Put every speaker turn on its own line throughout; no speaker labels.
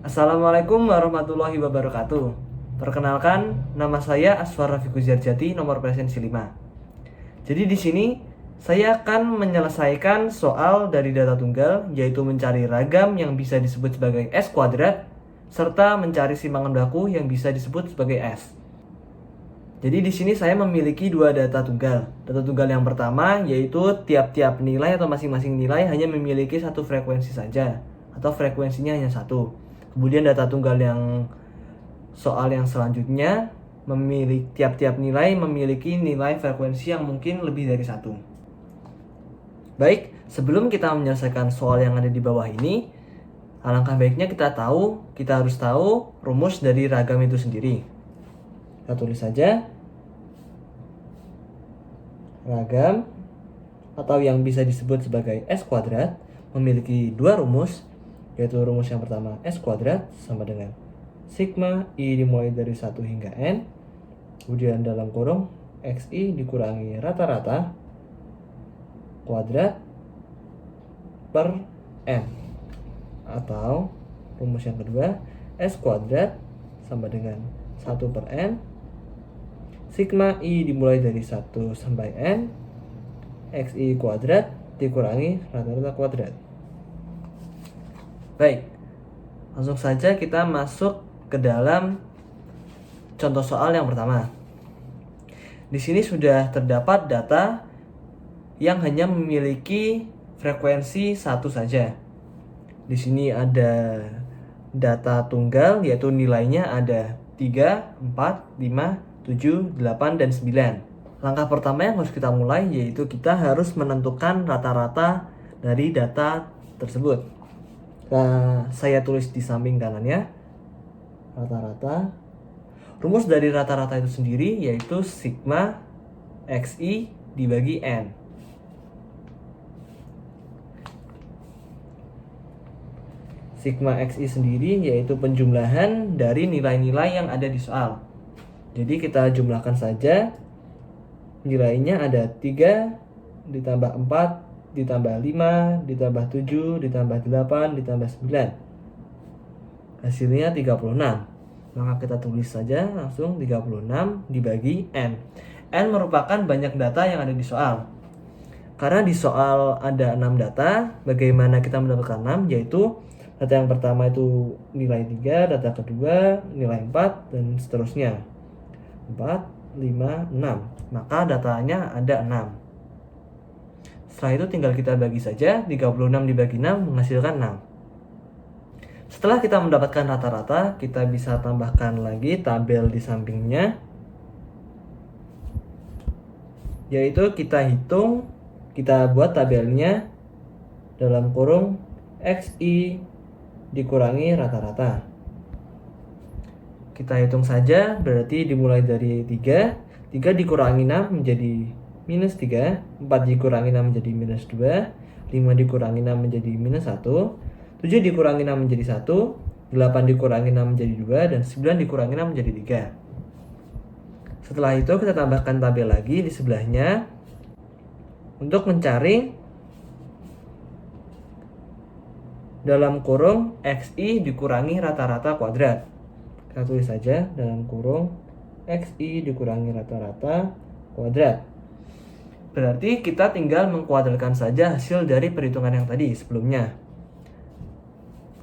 Assalamualaikum warahmatullahi wabarakatuh. Perkenalkan, nama saya Aswar Rafiq Jarjati, nomor presensi 5. Jadi di sini saya akan menyelesaikan soal dari data tunggal, yaitu mencari ragam yang bisa disebut sebagai S kuadrat, serta mencari simangan baku yang bisa disebut sebagai S. Jadi di sini saya memiliki dua data tunggal. Data tunggal yang pertama yaitu tiap-tiap nilai atau masing-masing nilai hanya memiliki satu frekuensi saja, atau frekuensinya hanya satu. Kemudian data tunggal yang soal yang selanjutnya memiliki tiap-tiap nilai memiliki nilai frekuensi yang mungkin lebih dari satu. Baik, sebelum kita menyelesaikan soal yang ada di bawah ini, alangkah baiknya kita harus tahu rumus dari ragam itu sendiri. Kita tulis saja ragam atau yang bisa disebut sebagai S kuadrat memiliki dua rumus, yaitu rumus yang pertama S kuadrat sama dengan sigma I dimulai dari 1 hingga N, kemudian dalam kurung XI dikurangi rata-rata kuadrat per N, atau rumus yang kedua S kuadrat sama dengan 1 per N sigma I dimulai dari 1 sampai N XI kuadrat dikurangi rata-rata kuadrat. Baik, langsung saja kita masuk ke dalam contoh soal yang pertama. Di sini sudah terdapat data yang hanya memiliki frekuensi satu saja. Di sini ada data tunggal, yaitu nilainya ada 3, 4, 5, 7, 8, dan 9. Langkah pertama yang harus kita mulai yaitu kita harus menentukan rata-rata dari data tersebut. Nah, saya tulis di samping kanannya rata-rata. Rumus dari rata-rata itu sendiri yaitu sigma XI dibagi N. Sigma XI sendiri yaitu penjumlahan dari nilai-nilai yang ada di soal. Jadi kita jumlahkan saja. Nilainya ada 3 ditambah 4 ditambah 5 ditambah 7 ditambah 8 ditambah 9. Hasilnya 36. Maka kita tulis saja langsung 36 dibagi N. N merupakan banyak data yang ada di soal. Karena di soal ada 6 data, bagaimana kita mendapatkan 6? Yaitu data yang pertama itu nilai 3, data kedua nilai 4, dan seterusnya. 4, 5, 6. Maka datanya ada 6. Setelah itu tinggal kita bagi saja, 36 dibagi 6 menghasilkan 6. Setelah kita mendapatkan rata-rata, kita bisa tambahkan lagi tabel di sampingnya, yaitu kita buat tabelnya dalam kurung XI dikurangi rata-rata. Kita hitung saja, berarti dimulai dari 3 dikurangi 6 menjadi minus 3, 4 dikurangi 6 menjadi minus 2, 5 dikurangi 6 menjadi minus 1, 7 dikurangi 6 menjadi 1, 8 dikurangi 6 menjadi 2, dan 9 dikurangi 6 menjadi 3. Setelah itu kita tambahkan tabel lagi di sebelahnya untuk mencari dalam kurung XI dikurangi rata-rata kuadrat. Kita tulis saja dalam kurung XI dikurangi rata-rata kuadrat. Berarti kita tinggal mengkuadratkan saja hasil dari perhitungan yang tadi sebelumnya.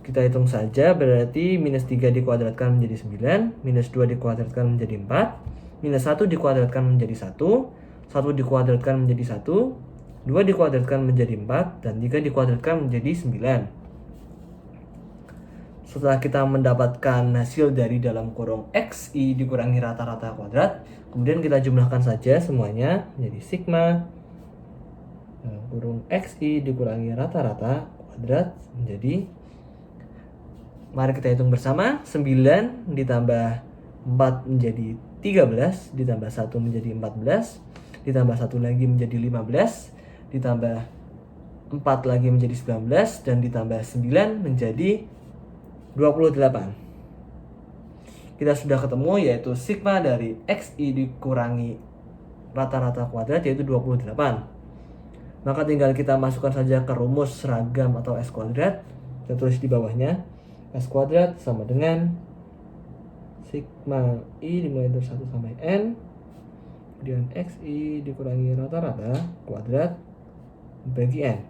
Kita hitung saja, berarti minus 3 dikuadratkan menjadi 9, minus 2 dikuadratkan menjadi 4, minus 1 dikuadratkan menjadi 1, 1 dikuadratkan menjadi 1, 2 dikuadratkan menjadi 4, dan 3 dikuadratkan menjadi 9. Setelah kita mendapatkan hasil dari dalam kurung XI dikurangi rata-rata kuadrat, kemudian kita jumlahkan saja semuanya menjadi sigma dalam kurung XI dikurangi rata-rata kuadrat menjadi, mari kita hitung bersama, 9 ditambah 4 menjadi 13, ditambah 1 menjadi 14, ditambah 1 lagi menjadi 15, ditambah 4 lagi menjadi 19, dan ditambah 9 menjadi 28. Kita sudah ketemu yaitu sigma dari XI dikurangi rata-rata kuadrat yaitu 28. Maka tinggal kita masukkan saja ke rumus ragam atau S kuadrat. Kita tulis di bawahnya. S kuadrat sama dengan sigma I dimulai dari 1 sampai N, kemudian XI dikurangi rata-rata kuadrat bagi N.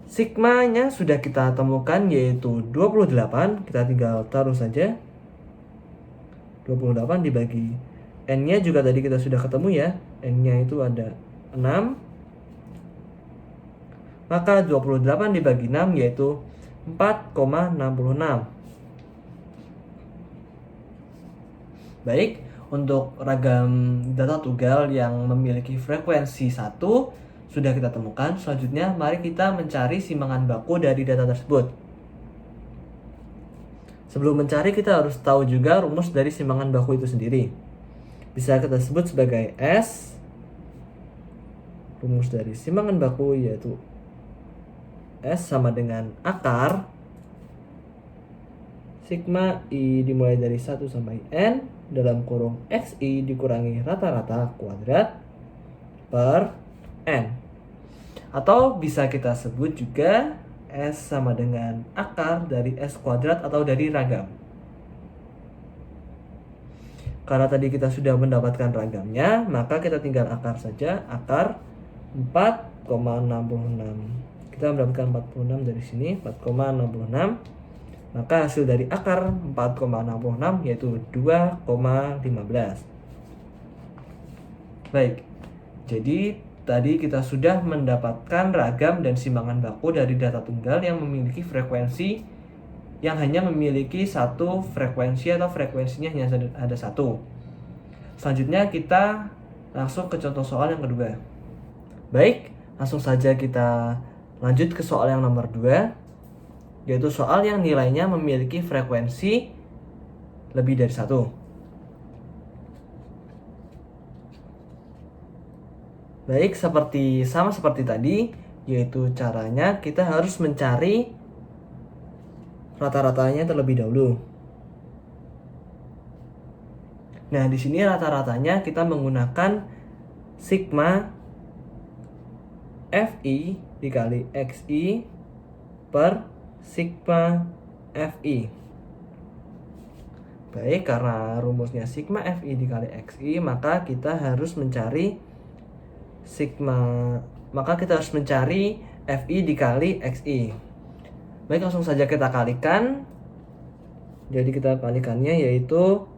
Sigmanya sudah kita temukan yaitu 28, kita tinggal taruh saja 28 dibagi N-nya juga tadi kita sudah ketemu ya, N-nya itu ada 6, maka 28 dibagi 6 yaitu 4,66. Baik, untuk ragam data tunggal yang memiliki frekuensi 1 sudah kita temukan. Selanjutnya mari kita mencari simbangan baku dari data tersebut. Sebelum mencari kita harus tahu juga rumus dari simbangan baku itu sendiri. Bisa kita sebut sebagai S. Rumus dari simbangan baku yaitu S sama dengan akar sigma I dimulai dari 1 sampai N dalam kurung XI dikurangi rata-rata kuadrat per N. Atau bisa kita sebut juga S sama dengan akar dari S kuadrat atau dari ragam. Karena tadi kita sudah mendapatkan ragamnya, maka kita tinggal akar saja, akar 4,66. Kita mendapatkan 46 dari sini, 4,66. Maka hasil dari akar 4,66 yaitu 2,15. Baik, jadi tadi kita sudah mendapatkan ragam dan simbangan baku dari data tunggal yang memiliki frekuensi yang hanya memiliki satu frekuensi atau frekuensinya hanya ada satu. Selanjutnya kita langsung ke contoh soal yang kedua. Baik, langsung saja kita lanjut ke soal yang nomor 2, yaitu soal yang nilainya memiliki frekuensi lebih dari satu. Baik, sama seperti tadi, yaitu caranya kita harus mencari rata-ratanya terlebih dahulu. Nah, di sini rata-ratanya kita menggunakan sigma Fi dikali Xi per sigma Fi. Baik, karena rumusnya sigma Fi dikali Xi, maka kita harus mencari Fi dikali Xi. Baik, langsung saja kita kalikan. Jadi kita kalikannya yaitu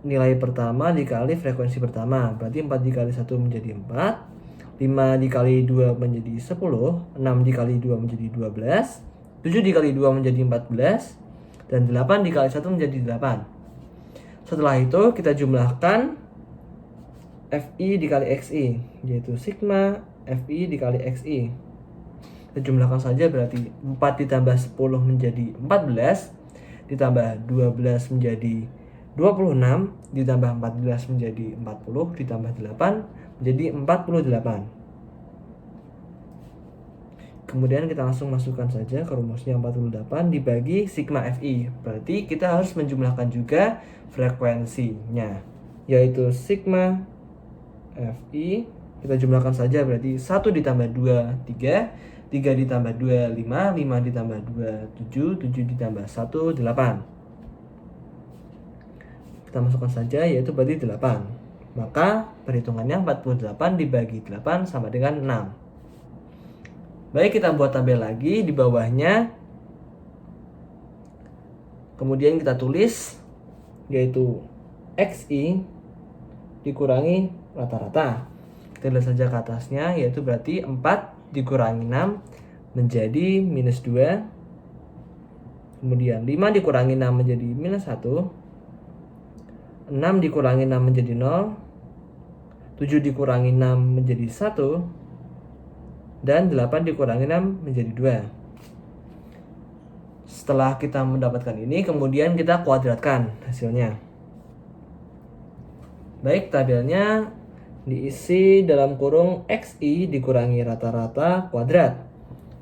nilai pertama dikali frekuensi pertama. Berarti 4 dikali 1 menjadi 4, 5 dikali 2 menjadi 10, 6 dikali 2 menjadi 12, 7 dikali 2 menjadi 14, dan 8 dikali 1 menjadi 8. Setelah itu kita jumlahkan Fi dikali Xi, yaitu sigma Fi dikali Xi. Kita jumlahkan saja, berarti 4 ditambah 10 menjadi 14, ditambah 12 menjadi 26, ditambah 14 menjadi 40, ditambah 8 menjadi 48. Kemudian kita langsung masukkan saja ke rumusnya 48 dibagi sigma Fi. Berarti kita harus menjumlahkan juga frekuensinya, yaitu sigma Fi. Kita jumlahkan saja, berarti 1 ditambah 2, 3, 3 ditambah 2, 5, 5 ditambah 2, 7, 7 ditambah 1, 8. Kita masukkan saja, yaitu berarti 8. Maka perhitungannya 48 dibagi 8 sama dengan 6. Baik, kita buat tabel lagi di bawahnya. Kemudian kita tulis, yaitu Xi dikurangi rata-rata. Kita lihat saja ke atasnya, yaitu berarti 4 dikurangi 6 menjadi minus 2. Kemudian 5 dikurangi 6 menjadi minus 1. 6 dikurangi 6 menjadi 0. 7 dikurangi 6 menjadi 1. Dan 8 dikurangi 6 menjadi 2. Setelah kita mendapatkan ini, kemudian kita kuadratkan hasilnya. Baik, tabelnya diisi dalam kurung Xi dikurangi rata-rata kuadrat.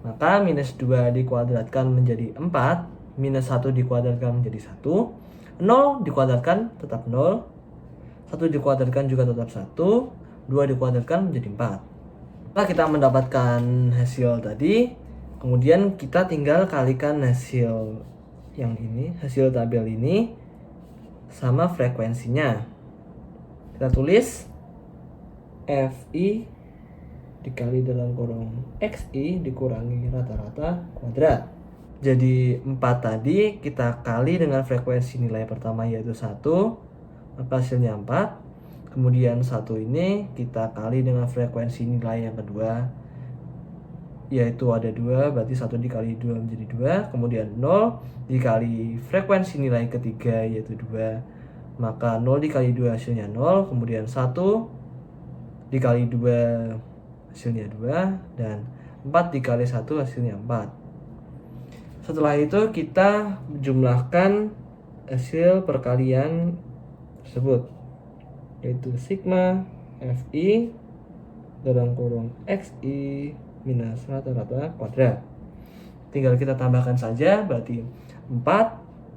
Maka minus 2 dikuadratkan menjadi 4, minus 1 dikuadratkan menjadi 1, 0 dikuadratkan tetap 0, 1 dikuadratkan juga tetap 1, 2 dikuadratkan menjadi 4. Nah, kita mendapatkan hasil tadi Kemudian kita tinggal kalikan hasil yang ini, hasil tabel ini sama frekuensinya. Kita tulis FI dikali dalam kurung XI dikurangi rata-rata kuadrat. Jadi 4 tadi kita kali dengan frekuensi nilai pertama yaitu 1, maka hasilnya 4. Kemudian 1 ini kita kali dengan frekuensi nilai yang kedua, yaitu ada 2, berarti 1 dikali 2 menjadi 2. Kemudian 0 dikali frekuensi nilai ketiga yaitu 2, maka 0 dikali 2 hasilnya 0. Kemudian 1 dikali 2 hasilnya 2, dan 4 dikali 1 hasilnya 4. Setelah itu kita jumlahkan hasil perkalian tersebut, yaitu sigma FI dalam kurung XI minus rata-rata kuadrat. Tinggal kita tambahkan saja, berarti 4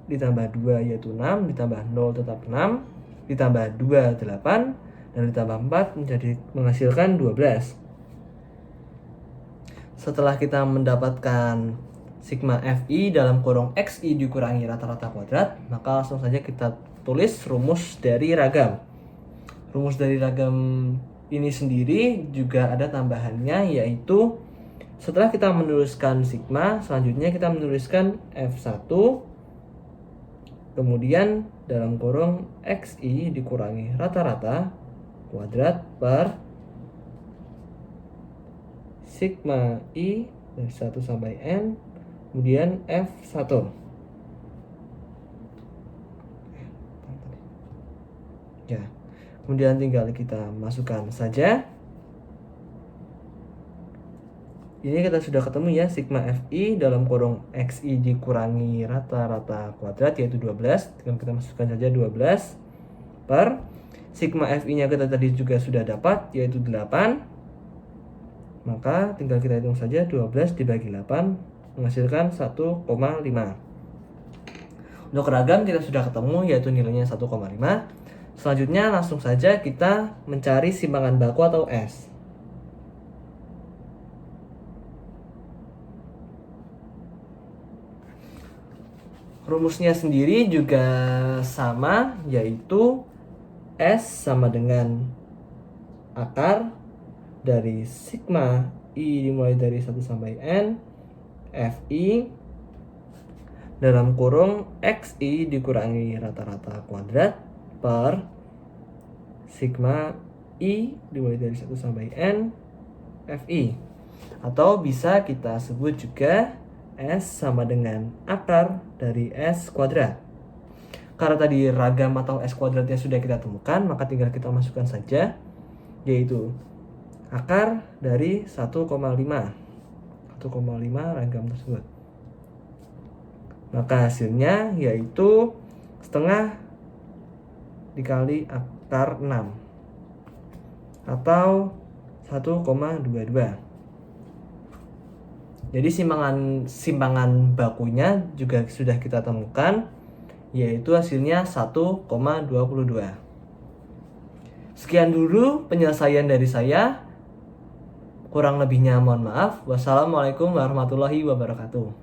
ditambah 2 yaitu 6, ditambah 0 tetap 6, ditambah 2 8, dan ditambah 4 menjadi menghasilkan 12. Setelah kita mendapatkan sigma FI dalam kurung XI dikurangi rata-rata kuadrat, maka langsung saja kita tulis rumus dari ragam. Rumus dari ragam ini sendiri juga ada tambahannya, yaitu setelah kita menuliskan sigma, selanjutnya kita menuliskan F1 kemudian dalam kurung XI dikurangi rata-rata kuadrat per sigma I dari 1 sampai N kemudian F1. Ya, kemudian tinggal kita masukkan saja. Ini kita sudah ketemu ya, sigma FI dalam kurung XI dikurangi rata-rata kuadrat yaitu 12. Tinggal kita masukkan saja 12 per sigma FI nya kita tadi juga sudah dapat yaitu 8. Maka tinggal kita hitung saja 12 dibagi 8 menghasilkan 1,5. Untuk ragam kita sudah ketemu yaitu nilainya 1,5. Selanjutnya langsung saja kita mencari simpangan baku atau S. Rumusnya sendiri juga sama, yaitu S sama dengan akar dari sigma I dimulai dari 1 sampai N FI dalam kurung XI dikurangi rata-rata kuadrat per sigma I dimulai dari 1 sampai N FI. Atau bisa kita sebut juga S sama dengan akar dari S kuadrat. Karena tadi ragam atau S kuadratnya sudah kita temukan, maka tinggal kita masukkan saja, yaitu akar dari 1,5 ragam tersebut. Maka hasilnya yaitu setengah dikali akar 6 atau 1,22. Jadi simpangan bakunya juga sudah kita temukan, yaitu hasilnya 1,22. Sekian dulu penyelesaian dari saya. Kurang lebihnya mohon maaf. Wassalamualaikum warahmatullahi wabarakatuh.